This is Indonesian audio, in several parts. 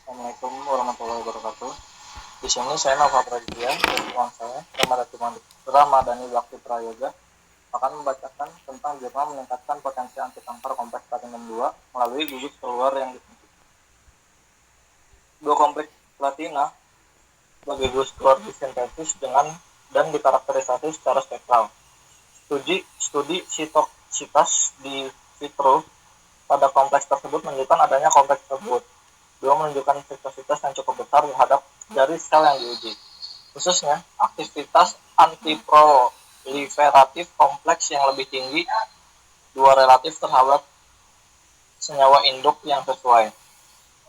Assalamualaikum warahmatullahi wabarakatuh. Di sini saya Nova Praditya dan teman saya Ramadhani Bakti Prayoga akan membacakan tentang jurnal meningkatkan potensi anti kanker kompleks platinum 2 melalui gugus keluar yang disuntik. Dua kompleks platina sebagai gugus keluar disintesis dengan dan dikarakterisasi secara spektral. Studi sitoksitas di vitro pada kompleks tersebut menunjukkan adanya kompleks tersebut. Dua menunjukkan sitoksitas yang cukup besar terhadap dari sel yang diuji. Khususnya, aktivitas antiproliferatif kompleks yang lebih tinggi, dua relatif terhadap senyawa induk yang sesuai.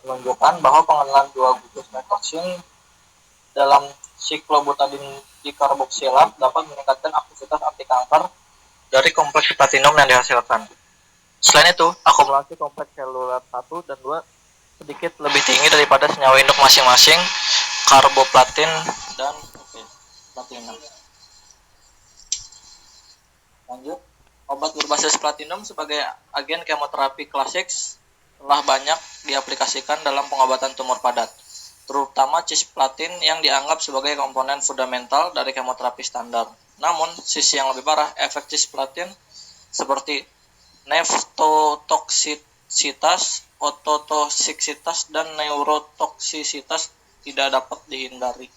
Menunjukkan bahwa pengenalan dua gugus metoksin dalam siklobutadin dikarboksilat dapat meningkatkan aktivitas anti kanker dari kompleks platinum yang dihasilkan. Selain itu, akumulasi kompleks seluler 1 dan 2 sedikit lebih tinggi daripada senyawa induk masing-masing, karboplatin dan platinum. Lanjut, obat berbasis platinum sebagai agen kemoterapi klasik telah banyak diaplikasikan dalam pengobatan tumor padat, terutama cisplatin yang dianggap sebagai komponen fundamental dari kemoterapi standar. Namun, sisi yang lebih parah, efek cisplatin seperti nefrotoksisitas, ototoksiksitas, dan neurotoksisitas tidak dapat dihindari,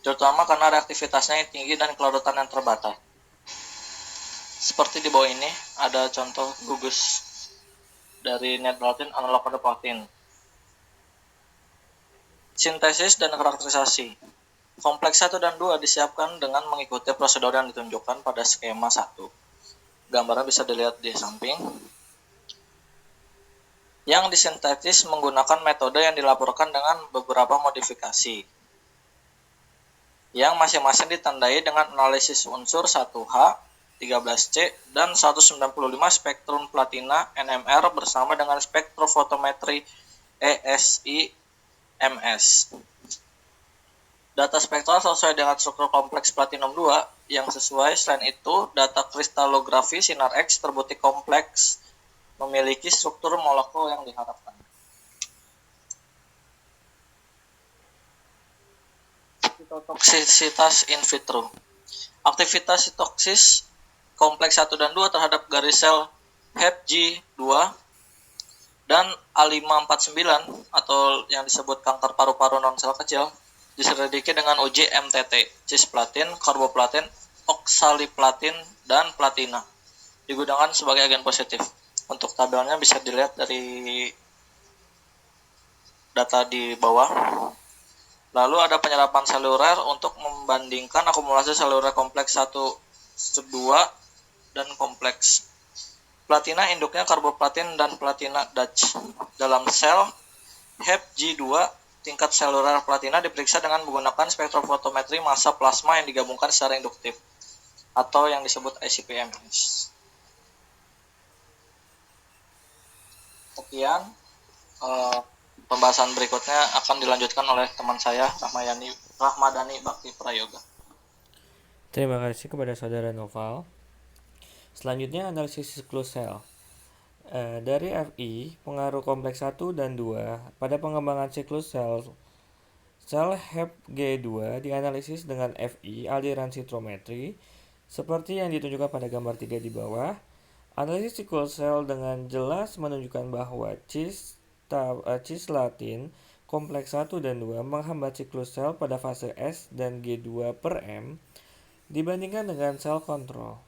terutama karena reaktivitasnya yang tinggi dan kelarutan yang terbatas. Seperti di bawah ini ada contoh gugus dari netplatin analog pada platin. Sintesis dan karakterisasi. Kompleks 1 dan 2 disiapkan dengan mengikuti prosedur yang ditunjukkan pada skema 1. Gambarnya bisa dilihat di samping. Yang disintetis menggunakan metode yang dilaporkan dengan beberapa modifikasi, yang masing-masing ditandai dengan analisis unsur 1H, 13C, dan 195 spektrum platina NMR bersama dengan spektrofotometri ESI MS. Data spektral sesuai dengan struktur kompleks platinum 2 yang sesuai. Selain itu, data kristalografi sinar X terbukti kompleks memiliki struktur molekul yang diharapkan. Sitotoksisitas in vitro. Aktivitas sitoksis kompleks 1 dan 2 terhadap garis sel HepG2 dan A549 atau yang disebut kanker paru-paru non-sel kecil diselidiki dengan uji MTT, cisplatin, karboplatin, oksaliplatin, dan platina. Digunakan sebagai agen positif. Untuk tabelnya bisa dilihat dari data di bawah. Lalu ada penyerapan seluler untuk membandingkan akumulasi seluler kompleks 1, 2, dan kompleks. Platina induknya karboplatin dan platina Dutch. Dalam sel HepG2, tingkat seluler platina diperiksa dengan menggunakan spektrofotometri massa plasma yang digabungkan secara induktif atau yang disebut ICP-MS. Sekian, pembahasan berikutnya akan dilanjutkan oleh teman saya Ramadhani Bakti Prayoga. Terima kasih kepada saudara Noval. Selanjutnya analisis siklus sel. Dari FI, pengaruh kompleks 1 dan 2 pada pengembangan siklus sel HepG2 dianalisis dengan FI aliran sitrometri seperti yang ditunjukkan pada gambar 3 di bawah. Analisis siklus sel dengan jelas menunjukkan bahwa cislatin kompleks 1 dan 2 menghambat siklus sel pada fase S dan G2 per M dibandingkan dengan sel kontrol,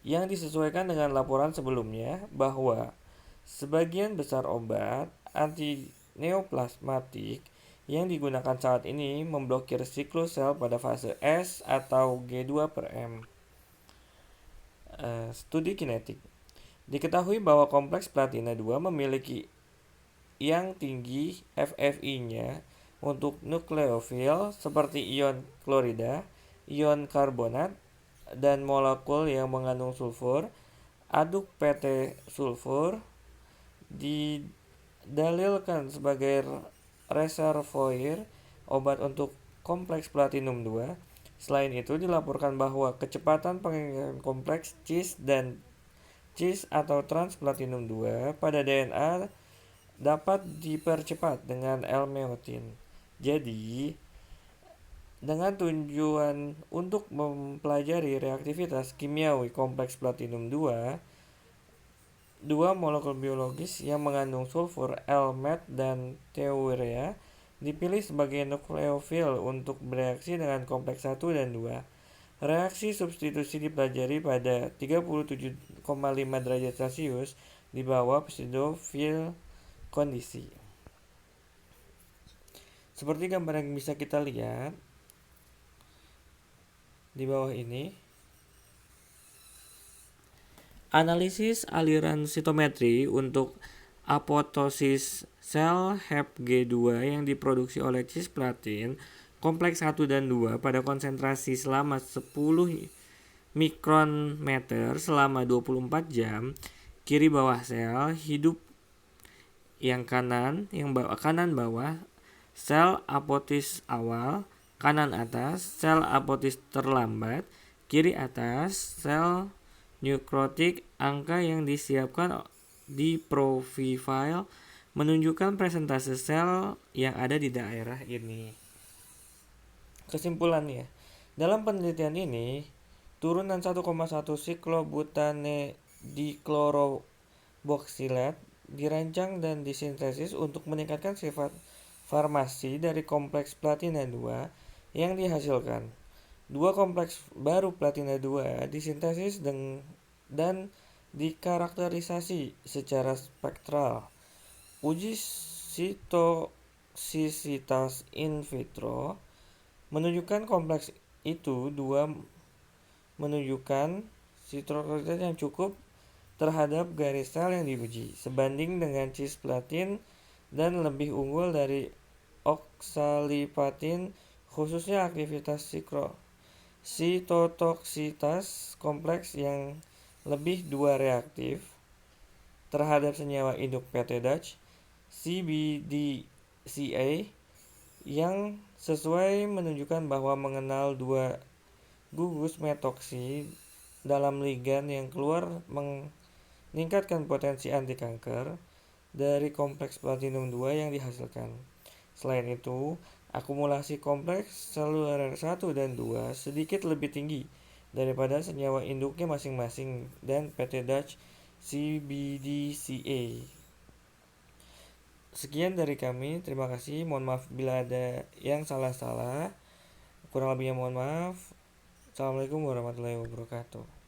yang disesuaikan dengan laporan sebelumnya bahwa sebagian besar obat antineoplasmatik yang digunakan saat ini memblokir siklus sel pada fase S atau G2 per M. Studi kinetik. Diketahui bahwa kompleks platina 2 memiliki yang tinggi FFI-nya untuk nukleofil seperti ion klorida, ion karbonat, dan molekul yang mengandung sulfur. Aduk PT sulfur didalilkan sebagai reservoir obat untuk kompleks platinum 2. Selain itu, dilaporkan bahwa kecepatan pengembang kompleks cis atau trans platinum 2 pada DNA dapat dipercepat dengan L-meotin. Jadi, dengan tujuan untuk mempelajari reaktivitas kimiawi kompleks platinum 2, dua molekul biologis yang mengandung sulfur L-met dan teurea dipilih sebagai nukleofil untuk bereaksi dengan kompleks 1 dan 2. Reaksi substitusi dipelajari pada 37,5 derajat Celcius di bawah pseudophile kondisi. Seperti gambar yang bisa kita lihat di bawah ini, analisis aliran sitometri untuk apoptosis sel HepG2 yang diproduksi oleh cisplatin kompleks 1 dan 2 pada konsentrasi selama 10 mikrometer selama 24 jam. Kiri bawah sel hidup yang kanan bawah sel apotis awal, kanan atas sel apotis terlambat, kiri atas sel nekrotik. Angka yang disiapkan di profile menunjukkan presentase sel yang ada di daerah ini. Kesimpulannya, dalam penelitian ini, turunan 1,1 siklobutane dikloroboksilat dirancang dan disintesis untuk meningkatkan sifat farmasi dari kompleks platina 2 yang dihasilkan. Dua kompleks baru platina 2 disintesis dan dikarakterisasi secara spektral. Uji sitoksisitas in vitro menunjukkan kompleks itu 2 menunjukkan sitoksisitas yang cukup terhadap garis sel yang diuji, sebanding dengan cisplatin dan lebih unggul dari oksalipatin, khususnya aktivitas sitotoksitas kompleks yang lebih 2 reaktif terhadap senyawa induk PTDAC CBDCA yang sesuai menunjukkan bahwa mengenal 2 gugus metoksi dalam ligan yang keluar meningkatkan potensi anti kanker dari kompleks platinum 2 yang dihasilkan. Selain itu, akumulasi kompleks seluler 1 dan 2 sedikit lebih tinggi daripada senyawa induknya masing-masing dan PTDAC CBDCA. Sekian dari kami, terima kasih. Mohon maaf bila ada yang salah-salah. Kurang lebihnya mohon maaf. Assalamualaikum warahmatullahi wabarakatuh.